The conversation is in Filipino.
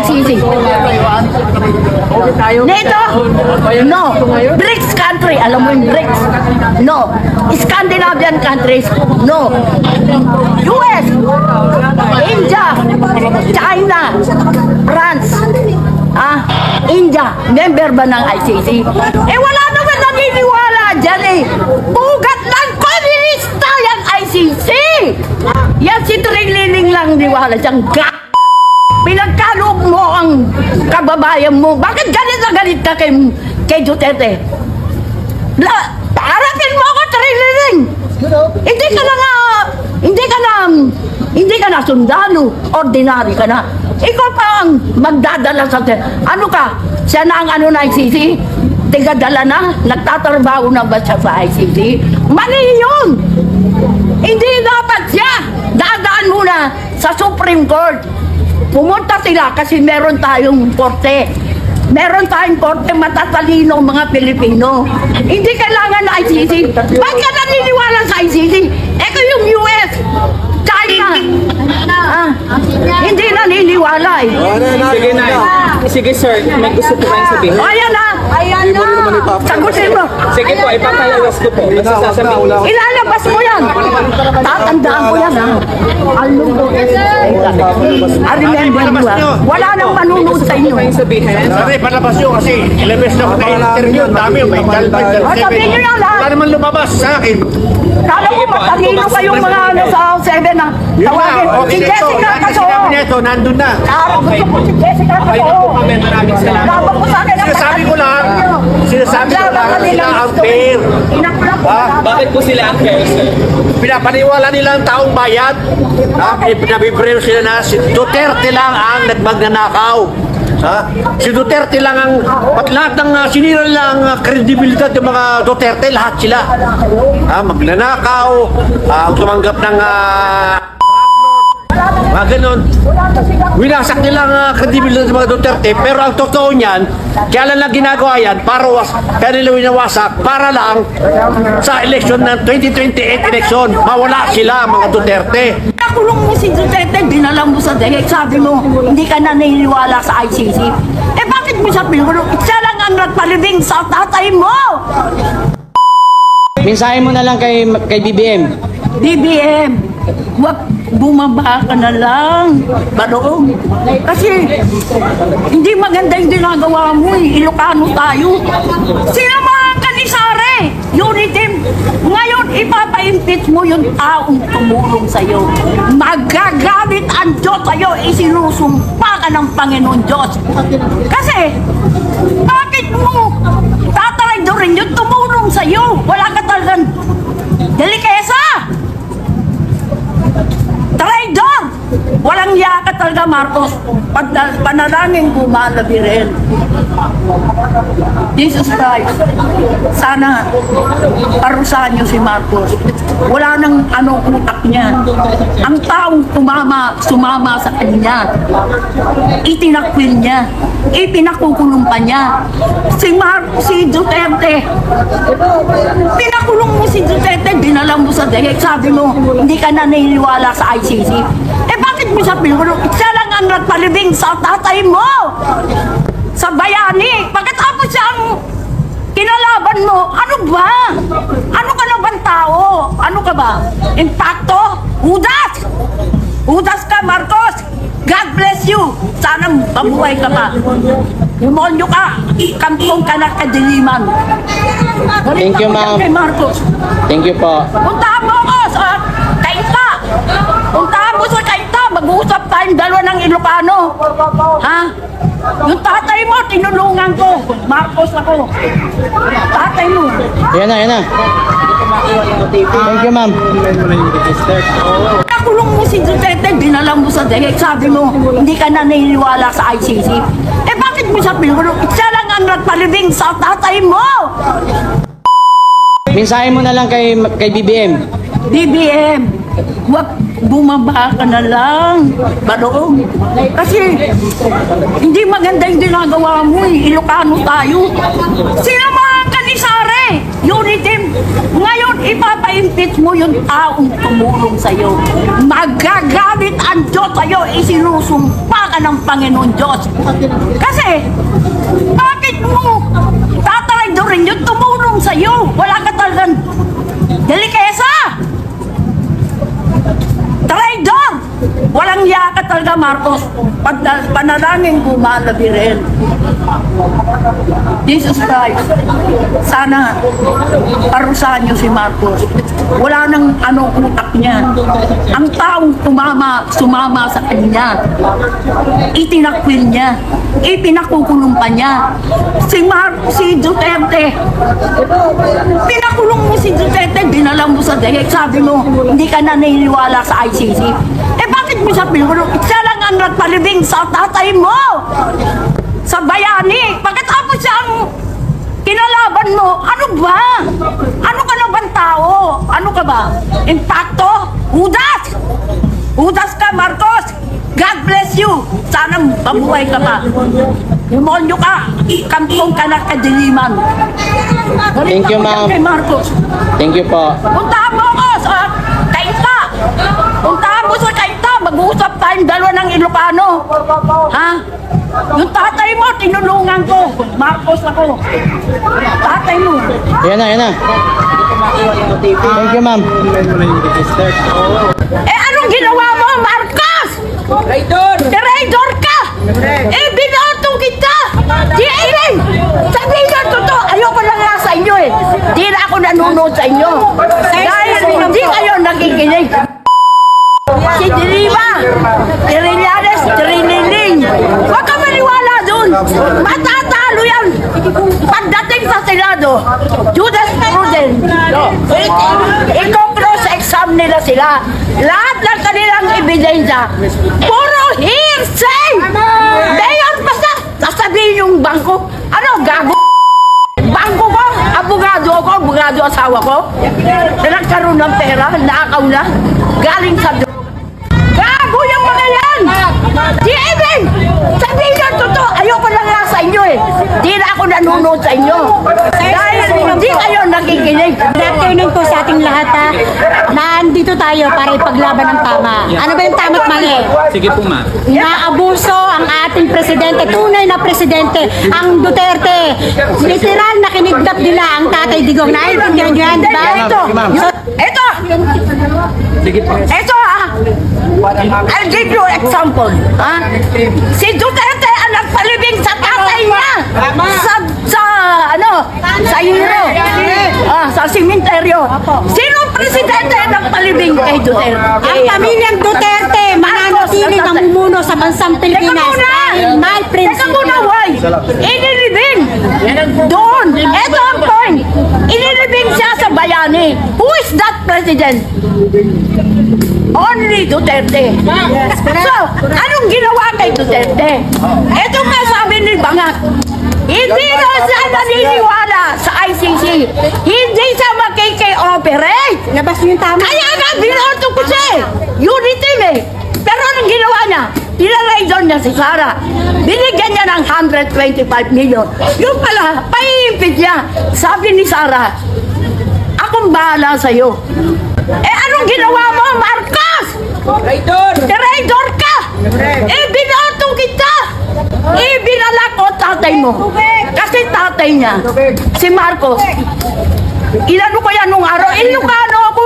ICC. NATO? No. BRICS country. Alam mo yung BRICS? No. Scandinavian countries? No. US? India? China? France? India? Member ba ng ICC? Eh wala naman naniniwala dyan eh. Pugat ng komunista yung ICC. Yan si Trililing lang niwala siyang pinagkaloob mo ang kababayan mo. Bakit galit na galit ka kay Duterte? Harapin mo ako, Trililing. Hindi ka na sundalo. Ordinary ka na. Ikaw pa ang magdadala sa... Ano ka? Siya na ang ano na ICC? Tigadala na? Nagtatrabaho na ba siya sa ICC? Mali yun! Hindi dapat siya! Dadaan muna sa Supreme Court. Pumunta sila kasi meron tayong korte. Meron tayong korte matatalino mga Pilipino. Hindi kailangan na ICC. Bakit ka naniniwala sa ICC? Eko yung US, China. Hindi naniniwala eh. Sige na. Sige sir, may gusto po kayong sabihin. Ayan na. Ayan na. Sagutin mo. Sige po, ipapalawas ko po. Basta sasabihin ko. Ilalabas mo yan. Tatandaan ko yan ha. Remember mo ha. Wala nang manunod sa inyo. Sorry, palabas nyo kasi ilabas na ako na interview. Dami, may kalbag. Sabihin nyo yan ha. Wala naman lumabas sa akin. Kala mo matalino kayong mga ano sa 7 na tawagin. Si Jessica Casoo. Ito, nandun na. Gusto ko si Jessica Casoo. Maraming salamat. Dapat ko sa akin ang Sinasabi ko lang sila ang fair. Bakit po sila unfair, sir? Pinapaniwala nila ang taong bayan. Pinabibreo sila na si Duterte lang ang nagmagnanakaw. Si Duterte lang ang lahat ng sinira lang kredibilidad ng mga Duterte, lahat sila. Magnanakaw, tumanggap ng mga ganun. Winasak nilang kredibilidad ng mga Duterte, pero ang totoo niyan, kaya lang ginagawa yan, kaya nila winawasak, para lang sa election ng 2028 election, mawala sila mga Duterte. Nakulong mo si Duterte, dinala mo sa dehek, sabi mo, hindi ka na naniniwala sa ICC. Eh bakit mo sabi mo, siya lang ang nagpalibing sa tatay mo? Mensahe mo na lang kay BBM. BBM, wag bumaba ka na lang. Barong. Kasi hindi maganda yung ginagawa mo eh. Ilocano tayo. Sinamahan ka ni Sare, Unity. Ngayon, ipapa-impeach mo yung taong tumulong sa'yo. Magagamit ang Diyos sa'yo. Isinusumpa ka ng Panginoon Diyos. Kasi, bakit mo tatry doon yung tumulong sa'yo? Wala ka talagang delikesa. Traidor! Walang yaka talaga, Marcos. Panalangin ko, malabi rin. Jesus Christ, sana parusahan niyo si Marcos. Wala nang utak niya. Ang taong sumama sa kanya, itinakwil niya, ipinakukulong pa niya. Si Duterte, pinakulong mo si Duterte, dinala mo sa dehek, sabi mo, hindi ka na naniniwala sa ICC. Eh bakit mo sabi mo, siya lang ang nagpalibing sa tatay mo, sa bayani. Pagkatapos siyang kinalaban mo, ano ba? Ano ka na bang tao? Ano ka ba? Impacto? Udas! Udas ka, Marcos! God bless you! Sana mabuhay ka pa. Demonyo ka! Kampong ka na kadiliman. Thank you, ma'am. Kay Marcos. Thank you po. Puntahan mo ako sa Kainta! Puntahan mo sa Kainta! Mag-uusap tayong dalawa ng Ilocano. Ha? Yung tatay mo, tinulungan ko. Marcos ako. Tatay mo. Yan na. Thank you, ma'am. Nakulong mo si Duterte, dinala mo sa dehek, sabi mo, hindi ka na naniniwala sa ICC. Eh bakit mo sabi mo, siya lang ang nagpalibing sa tatay mo? Mensahe mo na lang kay BBM. BBM, wag bumaba ka na lang. Barong. Kasi hindi maganda yung ginagawa mo eh. Ilocano tayo. Sinamahan ka ni Sare, Unity. Ngayon, ipapa-impeach mo yung taong tumulong sa'yo. Magagalit ang Diyos sa'yo, isinusumpa ka ng Panginoon Diyos. Kasi, bakit mo tataraydorin yung tumulong sa'yo? Wala ka talagang delikesa! Traidor! Walang yaka talaga, Marcos. Panalangin ko, malabi rin. Jesus Christ, sana parusahan niyo si Marcos. Wala nang utak niya. Ang taong sumama sa kanya, itinakwil niya, ipinakukulong pa niya. Si Duterte, pinakulong mo si Duterte, dinala mo sa dahig, sabi mo, hindi ka na naniniwala sa ICC. Bakit mo siya pinulong? Siya lang ang nagpalibing sa tatay mo! Sa bayani! Pagkatapos siyang kinalaban mo, ano ba? Ano ka na bang tao? Ano ka ba? Impacto? Udas! Udas ka, Marcos! God bless you! Sana mabuhay ka pa. Demonyo ka! Kampong ka na kadiliman. Thank you, ma'am. Kay Marcos. Thank you po. Puntahan mo ako sa Kainta! Puntahan mo sa Kainta! Mag-uusap tayong dalawa ng Ilocano! Ha? Yung tatay mo, tinulungan ko. Marcos ako. Tatay mo. Yan na. Thank you, ma'am. Anong ginawa mo, Marcos? Traidor ka! Binoto kita! Di Aaron! Sabihin na totoo, ayoko na nga sa inyo Di na ako nanonood sa inyo. Dahil hindi kayo nakikinig. Si Diliva, Trillanes, Triniling. Huwag ka maniwala dun. Matatalo yan. Pagdating sa Senado, Judas Pruden, i-cross exam nila sila. Lahat ng kanilang ebidensya, puro hearsay! Ngayon, basta sasabihin yung bangko, gago? Bangko ko, abogado asawa ko, na nagkaroon ng pera, naakaw na, galing sa gago yung mga yan! Di even! Sabihin nyo totoo, ayoko na nga sa inyo Di na ako nanonood sa inyo. Dahil hindi kayo nakikinig. Good afternoon po sa ating lahat ha. Nandito tayo para ipaglaban ng tama. Ano ba yung tama't mali? Sige po, ma'am. Naabuso ang ating presidente, tunay na presidente, ang Duterte. Literal na kinidnap nila ang Tatay Digong. Naiintindihan nyo yan, di ba? Ito! Sige po. Ito I'll give you example. Si Duterte ang nagpalibing sa tatay niya. Sa Hiro. Sa simenteryo. Sino presidente ang nagpalibing kay Duterte? Ang pamilyang Duterte, mananatili ng mumuno sa bansang Pilipinas. Dahil may Teka prinsipyo. muna, why? Inilibing. Doon. Ito ang point. Inilibing siya sa bayani. Who is that president? Only Duterte. So, anong ginawa kay Duterte? Ito nga sabi ni Bangat. Hindi na siya naniniwala sa ICC. Hindi siya makiki-operate. Labas yung tama. Kaya nga, binoto ko siya Unity Pero anong ginawa niya? Tinalaydon niya si Sara. Binigyan niya ng 125 million. Yung pala, paiipit niya. Sabi ni Sara, akong bahala sa'yo. Anong ginawa mo, Marcos? Traidor ka! Binoto kita! Binala ko tatay mo. Kasi tatay niya, si Marcos, inano ko yan nung araw, Ilocano ako